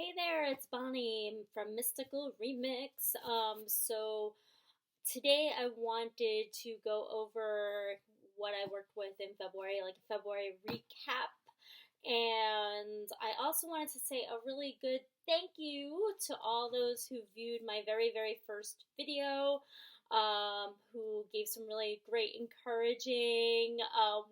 Hey there, it's Bonnie from Mystical Remix. So today I wanted to go over what I worked with in February, like a February recap. And I also wanted to say a really good thank you to all those who viewed my very first video, who gave some really great encouraging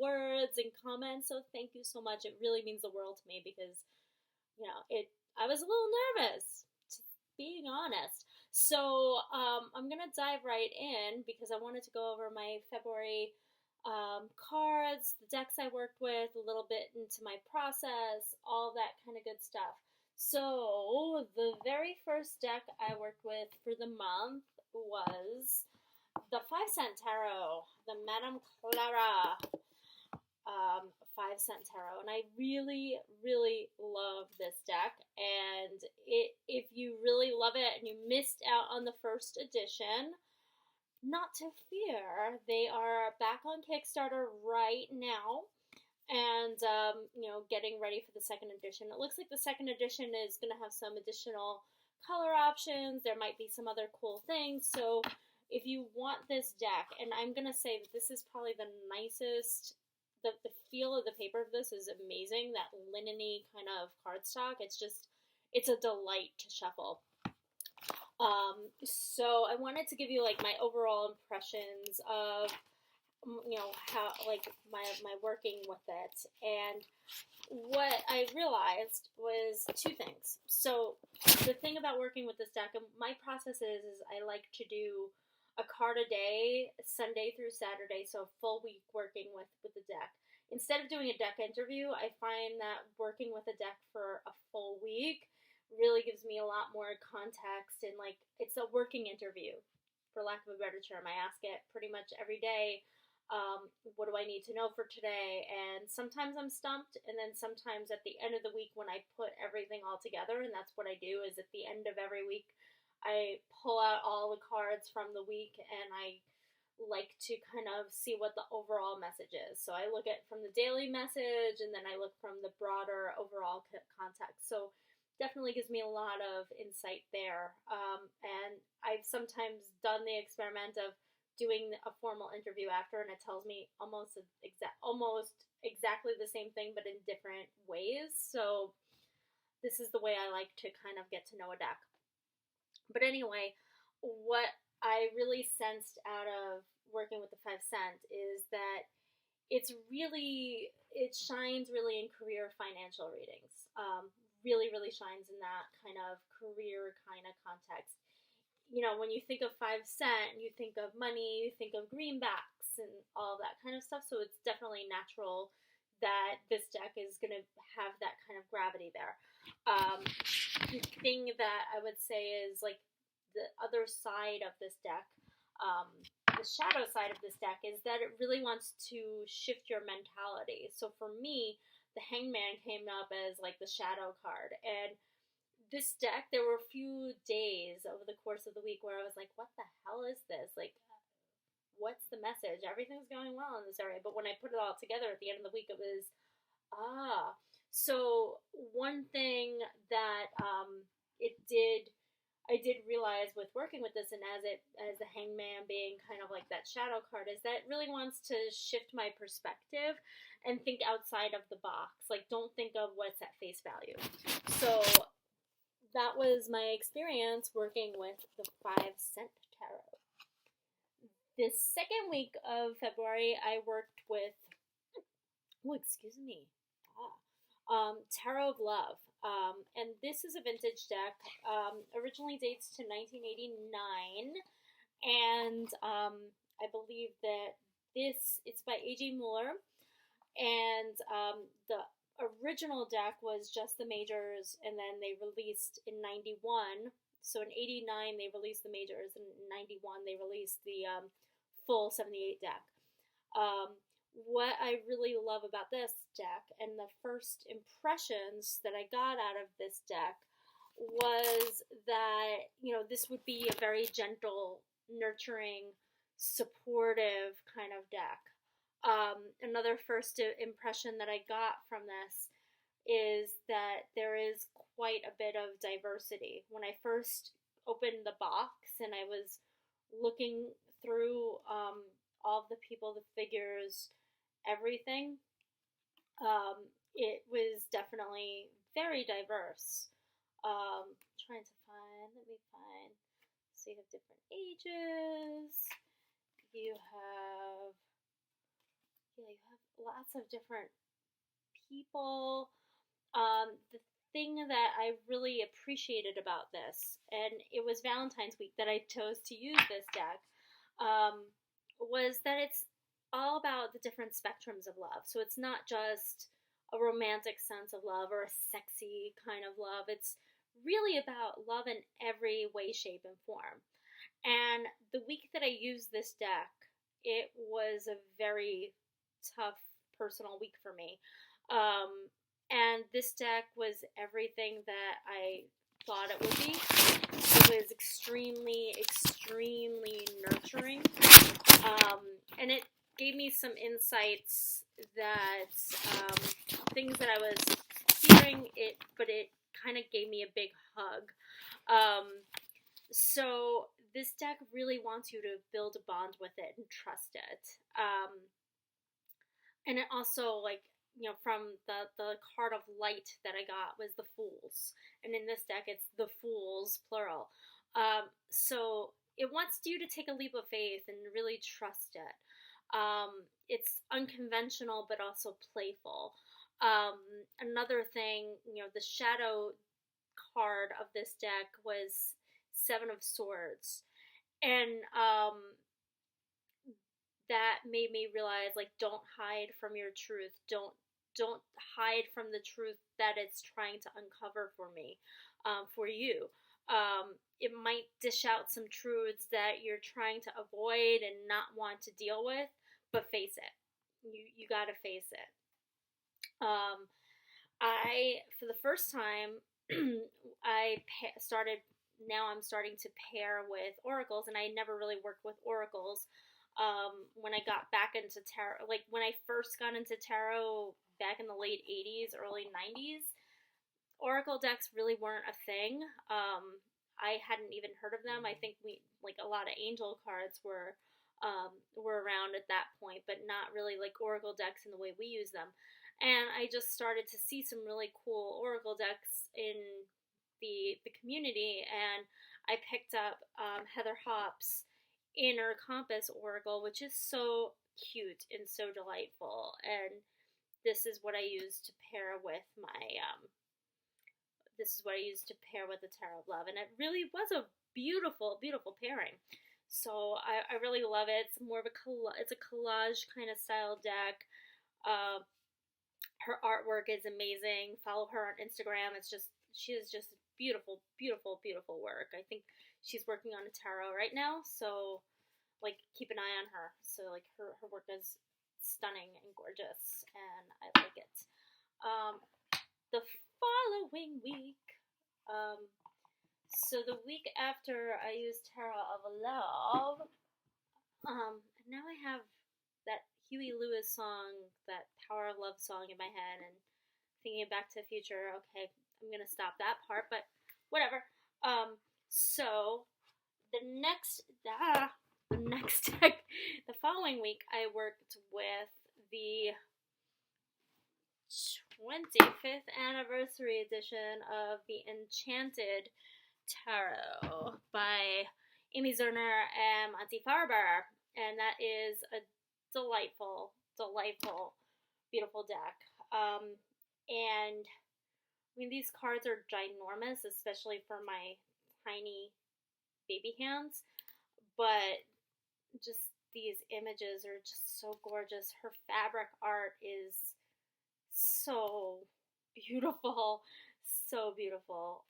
words and comments. So thank you so much. It really means the world to me because I was a little nervous, to being honest. So I'm gonna dive right in because I wanted to go over my February cards, the decks I worked with, a little bit into my process, all that kind of good stuff. So the very first deck I worked with for the month was the 5 cent tarot, the Madame Clara 5 cent tarot, and I really love this deck. And if you really love it and you missed out on the first edition, not to fear, they are back on Kickstarter right now, and getting ready for the second edition. It looks like the second edition is going to have some additional color options. There might be some other cool things. So if you want this deck, and I'm going to say that this is probably the nicest. The feel of the paper of this is amazing. That linen-y kind of cardstock. It's a delight to shuffle. So I wanted to give you like my overall impressions of how like my working with it. And what I realized was two things. So the thing about working with this deck, and my process is I like to do a card a day, Sunday through Saturday, so a full week working with the deck. Instead of doing a deck interview, I find that working with a deck for a full week really gives me a lot more context, and like it's a working interview, for lack of a better term. I ask it pretty much every day. What do I need to know for today? And sometimes I'm stumped, and then sometimes at the end of the week when I put everything all together, and that's what I do, is at the end of every week I pull out all the cards from the week, and I like to kind of see what the overall message is. So I look at from the daily message, and then I look from the broader overall context. So definitely gives me a lot of insight there. And I've sometimes done the experiment of doing a formal interview after, and it tells me almost exactly the same thing, but in different ways. So this is the way I like to kind of get to know a deck. But anyway, what I really sensed out of working with the 5 cent is that it shines really in career financial readings. Really shines in that kind of career kind of context. When you think of 5 cent, you think of money, you think of greenbacks and all that kind of stuff. So it's definitely natural that this deck is going to have that kind of gravity there. The thing that I would say is like the other side of this deck, the shadow side of this deck, is that it really wants to shift your mentality. So for me, the Hangman came up as like the shadow card, and this deck, there were a few days over the course of the week where I was like, what the hell is this? Like, what's the message? Everything's going well in this area. But when I put it all together at the end of the week, it was, So one thing that I did realize with working with this, and as the Hangman being kind of like that shadow card, is that it really wants to shift my perspective and think outside of the box. Like, don't think of what's at face value. So that was my experience working with the 5 cent tarot. The second week of February, I worked with, Tarot of Love. And this is a vintage deck. Originally dates to 1989, and I believe that it's by AGMuller, and the original deck was just the majors, and then they released in 91. So in 89 they released the majors, and in 91 they released the full 78 deck. What I really love about this deck, and the first impressions that I got out of this deck, was that this would be a very gentle, nurturing, supportive kind of deck. Another first impression that I got from this is that there is quite a bit of diversity. When I first opened the box and I was looking through all of the people, the figures, everything, it was definitely very diverse. Trying to find, let me find, so you have different ages, you have lots of different people. The thing that I really appreciated about this, and it was Valentine's week that I chose to use this deck, was that it's all about the different spectrums of love. So it's not just a romantic sense of love or a sexy kind of love. It's really about love in every way, shape, and form. And the week that I used this deck, it was a very tough personal week for me. And this deck was everything that I thought it would be. It was extremely, extremely nurturing. And it gave me some insights that, things that I was hearing, but it kind of gave me a big hug. So this deck really wants you to build a bond with it and trust it. And it also, like, from the card of light that I got was the Fools. And in this deck, it's the Fools, plural. So it wants you to take a leap of faith and really trust it. It's unconventional, but also playful. Another thing, the shadow card of this deck was Seven of Swords. And that made me realize, like, don't hide from your truth. Don't hide from the truth that it's trying to uncover for me, for you. It might dish out some truths that you're trying to avoid and not want to deal with, but face it. You gotta face it. For the first time, I'm starting to pair with oracles, and I never really worked with oracles. When I got back into tarot, like when I first got into tarot back in the late 80s, early 90s, oracle decks really weren't a thing. I hadn't even heard of them. I think a lot of angel cards were around at that point, but not really like oracle decks in the way we use them. And I just started to see some really cool oracle decks in the community, and I picked up Heather Hop's Inner Compass Oracle, which is so cute and so delightful. And this is what I use to pair with my the Tarot of Love, and it really was a beautiful, beautiful pairing. So I really love it. It's more of a collage kind of style deck. Her artwork is amazing. Follow her on Instagram. She is just beautiful, beautiful, beautiful work. I think she's working on a tarot right now, so like keep an eye on her. So like her work is stunning and gorgeous, and I like it. The following week, so the week after I used Tarot of Love, now I have that Huey Lewis song, that Power of Love song in my head, and thinking Back to the Future. Okay, I'm gonna stop that part, but whatever. So the next the following week, I worked with the 25th anniversary edition of the Enchanted Tarot by Amy Zerner and Monte Farber, and that is a delightful, delightful, beautiful deck. And I mean, these cards are ginormous, especially for my tiny baby hands, but just these images are just so gorgeous. Her fabric art is so beautiful, so beautiful.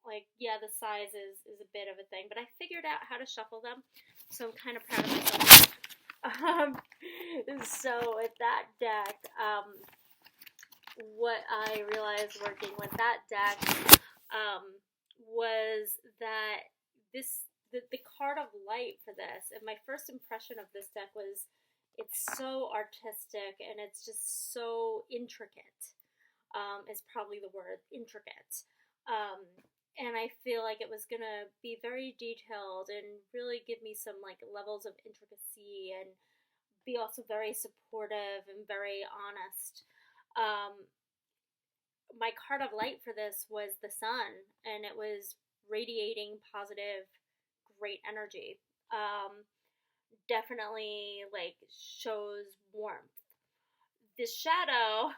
Like, yeah, the size is a bit of a thing, but I figured out how to shuffle them, so I'm kind of proud of myself. So with that deck, what I realized working with that deck was that the card of light for this, and my first impression of this deck was it's so artistic and it's just so intricate. is probably the word, intricate. And I feel like it was gonna be very detailed and really give me some like levels of intricacy and be also very supportive and very honest. Um, my card of light for this was the sun, and it was radiating positive, great energy. Definitely like shows warmth. The shadow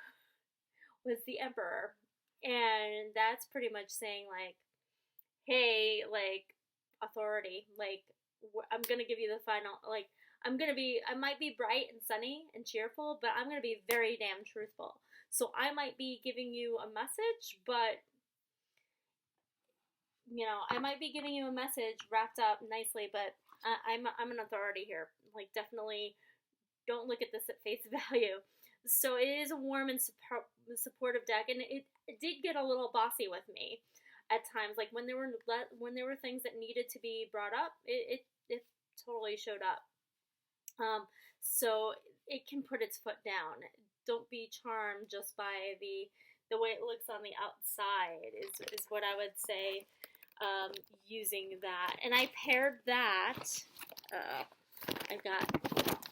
was the emperor, and that's pretty much saying like, hey, like, authority, like, I'm gonna give you the final, like, I might be bright and sunny and cheerful, but I'm gonna be very damn truthful. So I might be giving you a message, but I might be giving you a message wrapped up nicely, but I'm an authority here. Like, definitely don't look at this at face value. So it is a warm and supportive deck, and it did get a little bossy with me at times. Like when there were things that needed to be brought up, it totally showed up. So it can put its foot down. Don't be charmed just by the way it looks on the outside is what I would say. Using that, and I paired that. I've got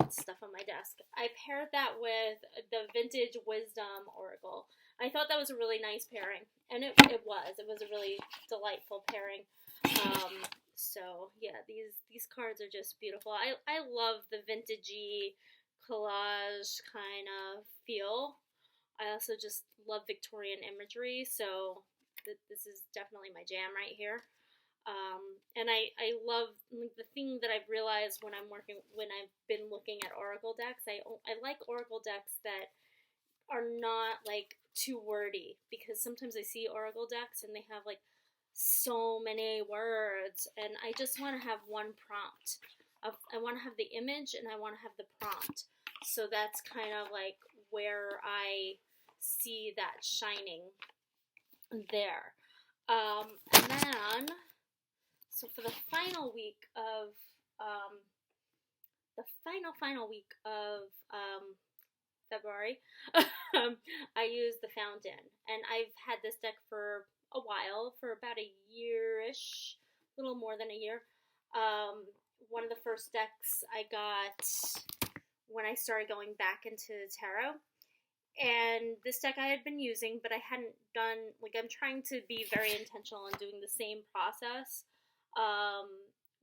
stuff on my desk. I paired that with the Vintage Wisdom Oracle. I thought that was a really nice pairing, and it was. It was a really delightful pairing. So yeah, these cards are just beautiful. I love the vintagey collage kind of feel. I also just love Victorian imagery, so this is definitely my jam right here. And I love the thing that I've realized when I've been looking at Oracle decks. I like Oracle decks that are not like too wordy, because sometimes I see Oracle decks and they have like so many words, and I just want to have one prompt. I want to have the image and I want to have the prompt. So that's kind of like where I see that shining there. And then, so for the final week of February, I used the Fountain, and I've had this deck for a while, for about a year-ish, a little more than a year. One of the first decks I got when I started going back into tarot. And this deck I had been using, but I hadn't done, like, I'm trying to be very intentional in doing the same process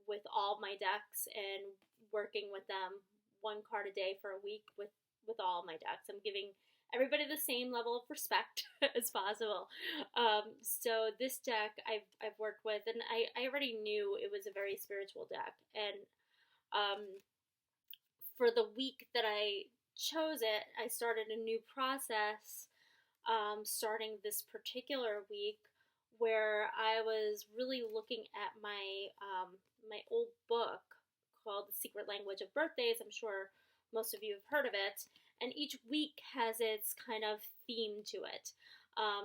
with all my decks and working with them one card a day for a week with all my decks. I'm giving everybody the same level of respect as possible. So this deck I've worked with, and I already knew it was a very spiritual deck. And for the week that I chose it, I started a new process starting this particular week, where I was really looking at my my old book called The Secret Language of Birthdays. I'm sure most of you have heard of it, and each week has its kind of theme to it.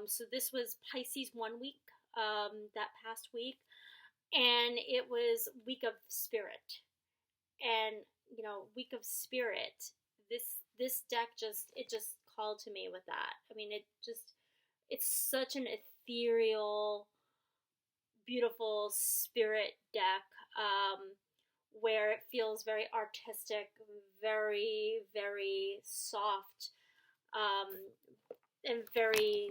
So this was Pisces 1 week, that past week, and it was Week of Spirit. And Week of Spirit, this deck just called to me with that. I mean, it's such an ethereal, beautiful spirit deck, where it feels very artistic, very, very soft, and very,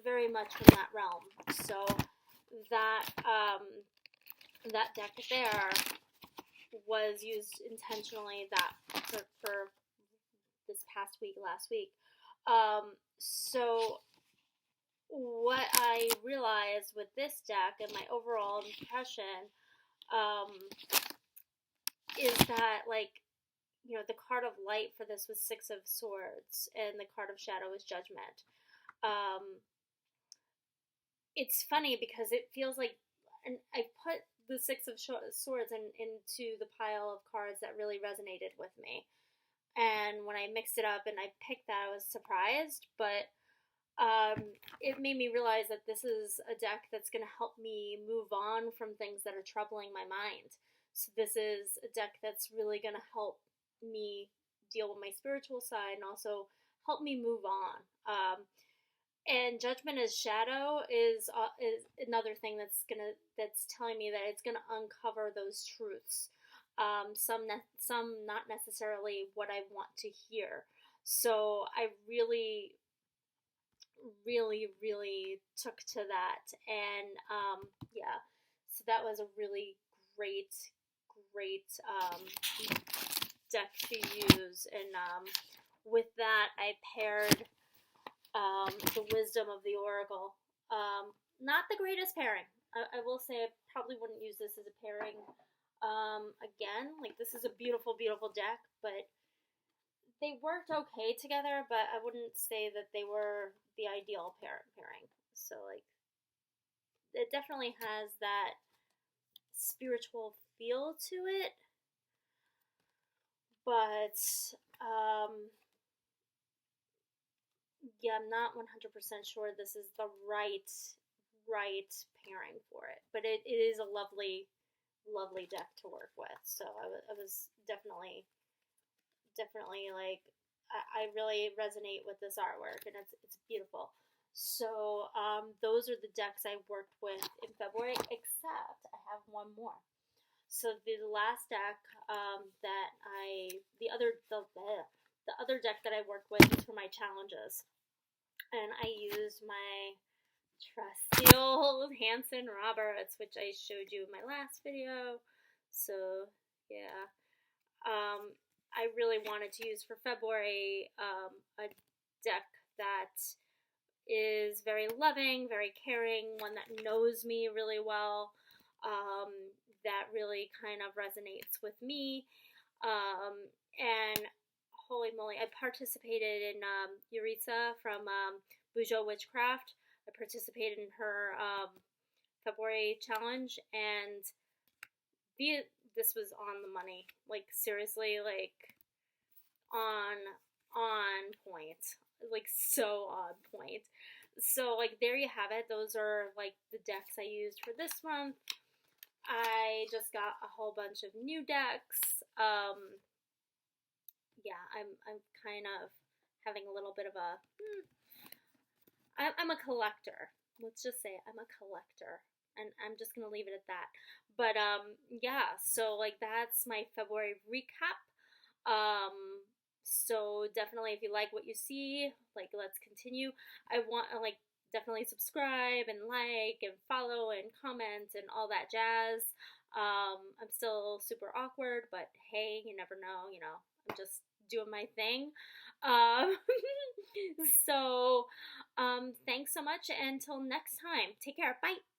very much in that realm. So that that deck there was used intentionally for this past week, last week. So what I realized with this deck and my overall impression is that, like, the card of light for this was Six of Swords, and the card of shadow is Judgment. It's funny because it feels like, and I put the Six of Swords into the pile of cards that really resonated with me. And when I mixed it up and I picked that, I was surprised, but it made me realize that this is a deck that's going to help me move on from things that are troubling my mind. So this is a deck that's really going to help me deal with my spiritual side and also help me move on. And Judgment as Shadow is another thing that's telling me that it's gonna uncover those truths. Some not necessarily what I want to hear. So I really, really, really took to that, and yeah, so that was a really great, great deck to use. And with that, I paired the Wisdom of the Oracle. Not the greatest pairing. I will say I probably wouldn't use this as a pairing again. Like, this is a beautiful, beautiful deck, but they worked okay together, but I wouldn't say that they were the ideal pairing. So, like, it definitely has that spiritual feel to it, but yeah, I'm not 100% sure this is the right pairing for it. But it is a lovely, lovely deck to work with. So I was definitely like, I really resonate with this artwork, and it's beautiful. So those are the decks I worked with in February, except I have one more. So the last deck the other deck that I worked with is for my challenges, and I used my trusty old Hanson Roberts, which I showed you in my last video. So yeah, I really wanted to use for February a deck that is very loving, very caring, one that knows me really well, that really kind of resonates with me. And holy moly, I participated in Euritza from Bujo Witchcraft. I participated in her February challenge, and this was on the money. Like, seriously, like, on point. Like, so on point. So, like, there you have it. Those are, like, the decks I used for this month. I just got a whole bunch of new decks. Yeah, I'm kind of having a little bit of a... I'm a collector. Let's just say I'm a collector. And I'm just going to leave it at that. But, yeah, so, like, that's my February recap. So definitely, if you like what you see, like, let's continue. I want to, like, definitely subscribe and like and follow and comment and all that jazz. I'm still super awkward, but hey, you never know, I'm just doing my thing. So, thanks so much. Until next time, take care. Bye.